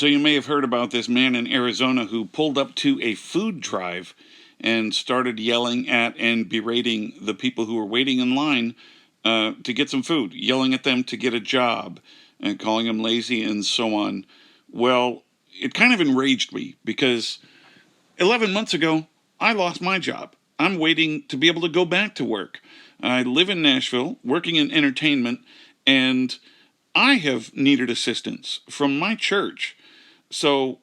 So you may have heard about this man in Arizona who pulled up to a food drive and started yelling at and berating the people who were waiting in line to get some food, yelling at them to get a job and calling them lazy and so on. Well, it kind of enraged me because 11 months ago, I lost my job. I'm waiting to be able to go back to work. I live in Nashville, working in entertainment, and I have needed assistance from my church. So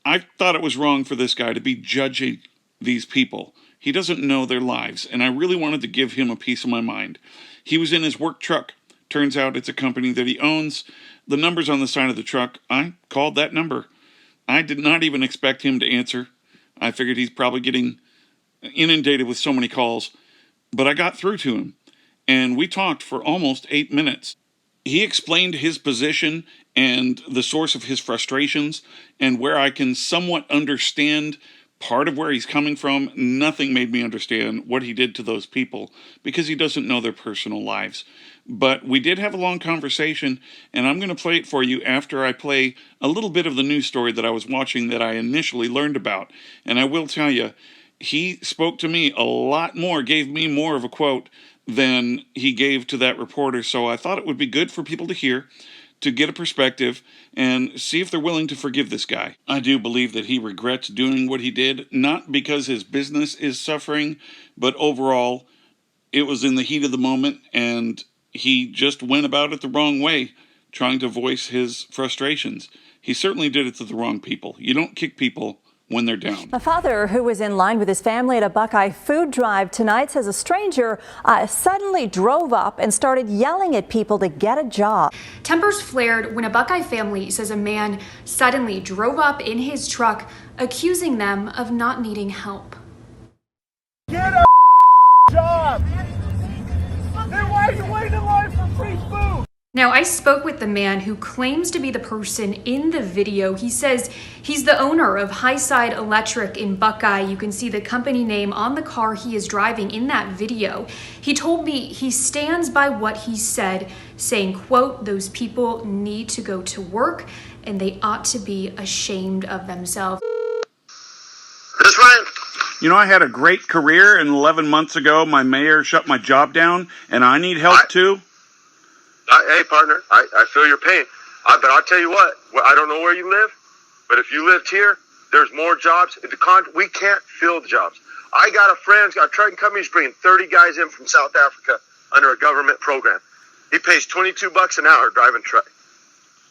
I thought it was wrong for this guy to be judging these people. He doesn't know their lives, and I really wanted to give him a piece of my mind. He was in his work truck. Turns out it's a company that he owns. The number's on the side of the truck. I called that number. I did not even expect him to answer. I figured he's probably getting inundated with so many calls. But I got through to him, and we talked for almost 8 minutes. He explained his position and the source of his frustrations, and where I can somewhat understand part of where he's coming from. Nothing made me understand what he did to those people because he doesn't know their personal lives. But we did have a long conversation, and I'm going to play it for you after I play a little bit of the news story that I was watching that I initially learned about. And I will tell you, he spoke to me a lot more, gave me more of a quote than he gave to that reporter. So I thought it would be good for people to hear, to get a perspective, and see if they're willing to forgive this guy. I do believe that he regrets doing what he did, not because his business is suffering, but overall, it was in the heat of the moment, and he just went about it the wrong way, trying to voice his frustrations. He certainly did it to the wrong people. You don't kick people when they're down. A father who was in line with his family at a Buckeye food drive tonight says a stranger suddenly drove up and started yelling at people to get a job. Tempers flared when a Buckeye family says a man suddenly drove up in his truck, accusing them of not needing help. Get a job! Then why are you waiting in line for free food? Now, I spoke with the man who claims to be the person in the video. He says he's the owner of Highside Electric in Buckeye. You can see the company name on the car he is driving in that video. He told me he stands by what he said, saying, quote, "Those people need to go to work and they ought to be ashamed of themselves." This Ryan. You know, I had a great career, and 11 months ago, my mayor shut my job down, and I need help too. Hey, partner, I feel your pain. But I'll tell you what, I don't know where you live, but if you lived here, there's more jobs. We can't fill the jobs. I got a friend, a trucking company's bringing 30 guys in from South Africa under a government program. He pays $22 an hour driving truck.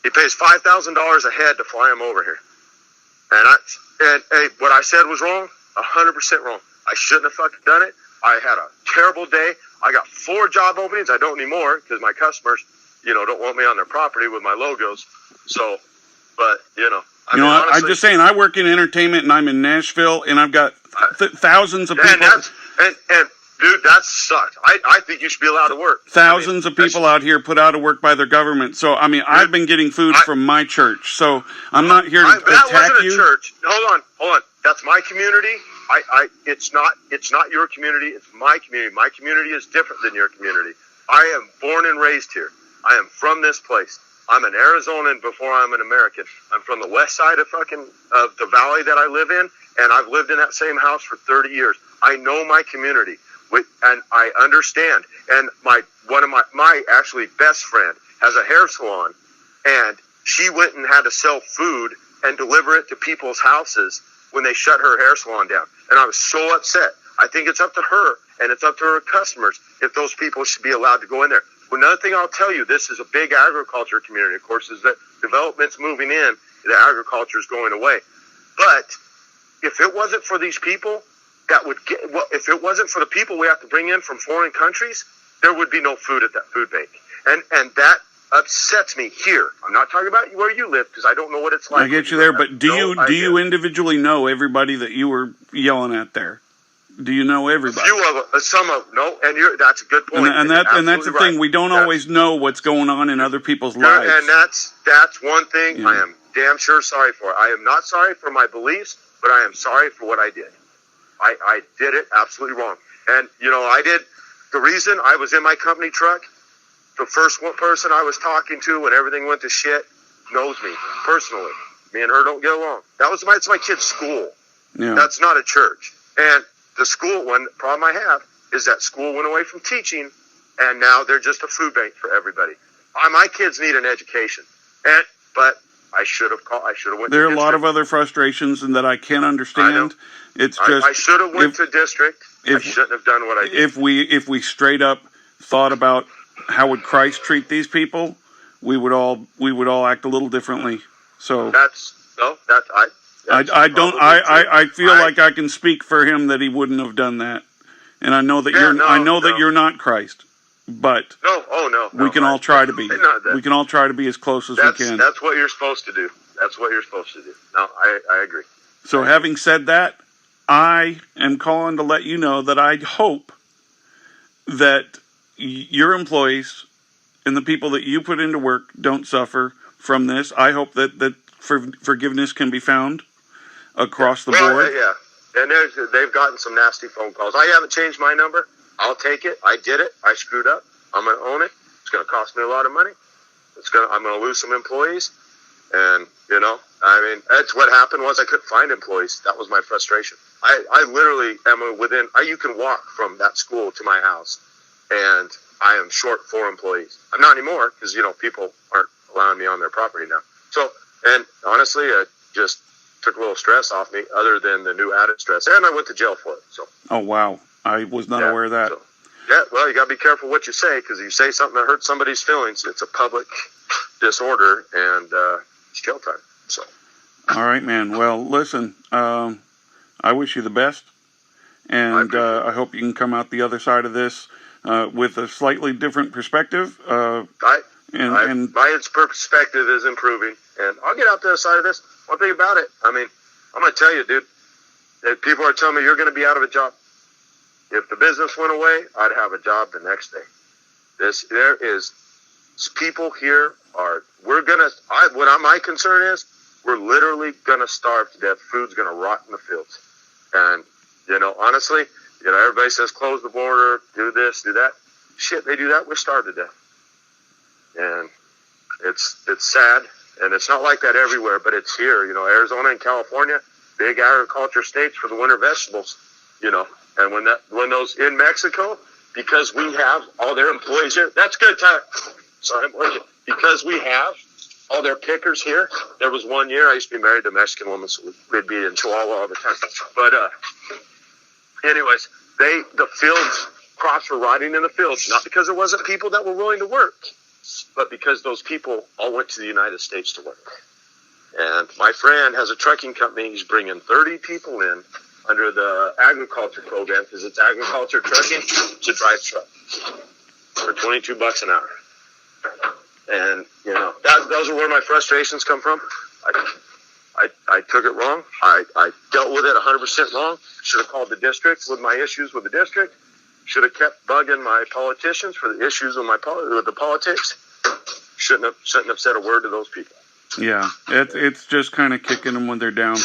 He pays $5,000 a head to fly him over here. And hey, what I said was wrong, 100% wrong. I shouldn't have fucking done it. I had a terrible day. I got 4 job openings. I don't anymore because my customers, don't want me on their property with my logos. So, but, honestly, I'm just saying, I work in entertainment and I'm in Nashville and I've got thousands of people. And dude, that sucks. I think you should be allowed to work. Thousands of people out here put out of work by their government. So, I've been getting food from my church. So, I'm not here to attack you. That wasn't a church. Hold on. That's my community. It's not your community. It's my community. My community is different than your community. I am born and raised here. I am from this place. I'm an Arizonan before I'm an American. I'm from the west side of the valley that I live in, and I've lived in that same house for 30 years. I know my community, and I understand. And one of my actually best friend has a hair salon, and she went and had to sell food and deliver it to people's houses when they shut her hair salon down. And I was so upset. I think it's up to her and it's up to her customers if those people should be allowed to go in there. Well, another thing I'll tell you, this is a big agriculture community, of course, is that development's moving in, the agriculture is going away. But if it wasn't for these people if it wasn't for the people we have to bring in from foreign countries, there would be no food at that food bank. And that upsets me here. I'm not talking about where you live because I don't know what it's like. I get you there, but do you individually know everybody that you were yelling at there? Do you know everybody? A few of them, some of them, no. And that's a good point. And that's the thing. We don't always know what's going on in other people's lives. And that's one thing I am damn sure sorry for. I am not sorry for my beliefs, but I am sorry for what I did. I did it absolutely wrong. And the reason I was in my company truck. The first person I was talking to when everything went to shit knows me personally. Me and her don't get along. It's my kid's school. Yeah. That's not a church. And the school, one problem I have is that school went away from teaching, and now they're just a food bank for everybody. My kids need an education, but I should have called. I should have went. There to are a lot of other frustrations, and that I can understand. It's just I should have went to district. I shouldn't have done what I did. If we straight up thought about how would Christ treat these people, we would all act a little differently. So I feel like I can speak for him that he wouldn't have done that, and I know that you're not Christ, but we can all try to be. We can all try to be as close as we can. That's what you're supposed to do. That's what you're supposed to do. No, I agree. So having said that, I am calling to let you know that I hope that your employees and the people that you put into work don't suffer from this. I hope that forgiveness can be found across the board. Yeah. And they've gotten some nasty phone calls. I haven't changed my number. I'll take it. I did it. I screwed up. I'm going to own it. It's going to cost me a lot of money. I'm going to lose some employees. And, that's what happened was I couldn't find employees. That was my frustration. I literally am you can walk from that school to my house, and I am short 4 employees. I'm not anymore because, people aren't allowing me on their property now. So, and honestly, it just took a little stress off me other than the new added stress. And I went to jail for it. So. Oh, wow. I was not aware of that. So, well, you got to be careful what you say, because if you say something that hurts somebody's feelings, it's a public disorder, and it's jail time. So. All right, man. Well, listen, I wish you the best, and I hope you can come out the other side of this with a slightly different perspective. My perspective is improving, and I'll get out the other side of this. One thing about it, I'm going to tell you, dude, that people are telling me you're going to be out of a job. If the business went away, I'd have a job the next day. There is people here my concern is we're literally going to starve to death. Food's going to rot in the fields. And, honestly, everybody says close the border, do this, do that. Shit, they do that, we're starved to death. And it's sad, and it's not like that everywhere, but it's here. Arizona and California, big agriculture states for the winter vegetables, And when those in Mexico, because we have all their employees here, that's good, Tyler. Sorry, I'm working. Because we have all their pickers here. There was one year I used to be married to a Mexican woman, so we'd be in Chihuahua all the time. But anyways, the fields, crops were rotting in the fields, not because there wasn't people that were willing to work, but because those people all went to the United States to work. And my friend has a trucking company. He's bringing 30 people in under the agriculture program, because it's agriculture trucking, to drive truck for $22 an hour. And, those are where my frustrations come from. I took it wrong. I dealt with it 100% wrong. Should have called the district with my issues with the district. Should have kept bugging my politicians for the issues with the politics. Shouldn't have said a word to those people. Yeah, it's just kind of kicking them when they're down.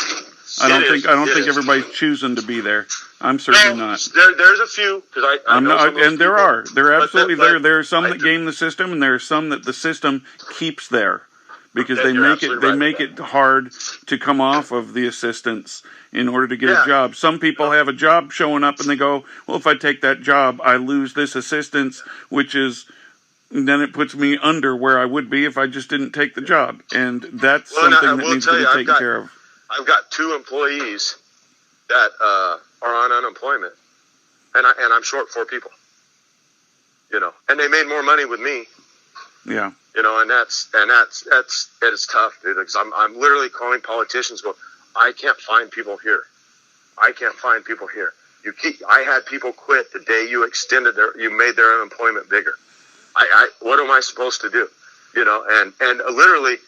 I don't think everybody's choosing to be there. I'm certainly not. There's a few, because I'm not, and there are. There are absolutely there. There are some that game the system, and there are some that the system keeps there because they make it hard to come off of the assistance in order to get a job. Some people have a job showing up, and they go, "Well, if I take that job, I lose this assistance, which is." Then it puts me under where I would be if I just didn't take the job, and that's something that needs to be taken care of. I've got 2 employees that are on unemployment, and I'm short 4 people. And they made more money with me. Yeah. And that's tough, dude. Because I'm literally calling politicians, going, I can't find people here. I can't find people here. I had people quit the day you made their unemployment bigger. What am I supposed to do? And literally,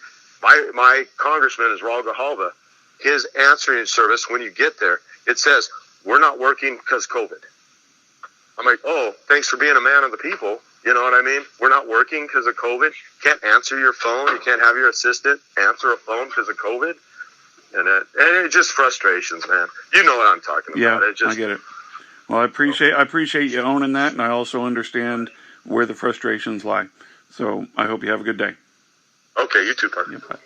my congressman is Raul Grijalva. His answering service, when you get there, it says, we're not working because COVID. I'm like, oh, thanks for being a man of the people. You know what I mean? We're not working because of COVID. Can't answer your phone. You can't have your assistant answer a phone because of COVID. And it just frustrations, man. You know what I'm talking about. Yeah, I get it. Well, I appreciate you owning that, and I also understand where the frustrations lie. So I hope you have a good day. Okay, you too, partner. Yeah, bye.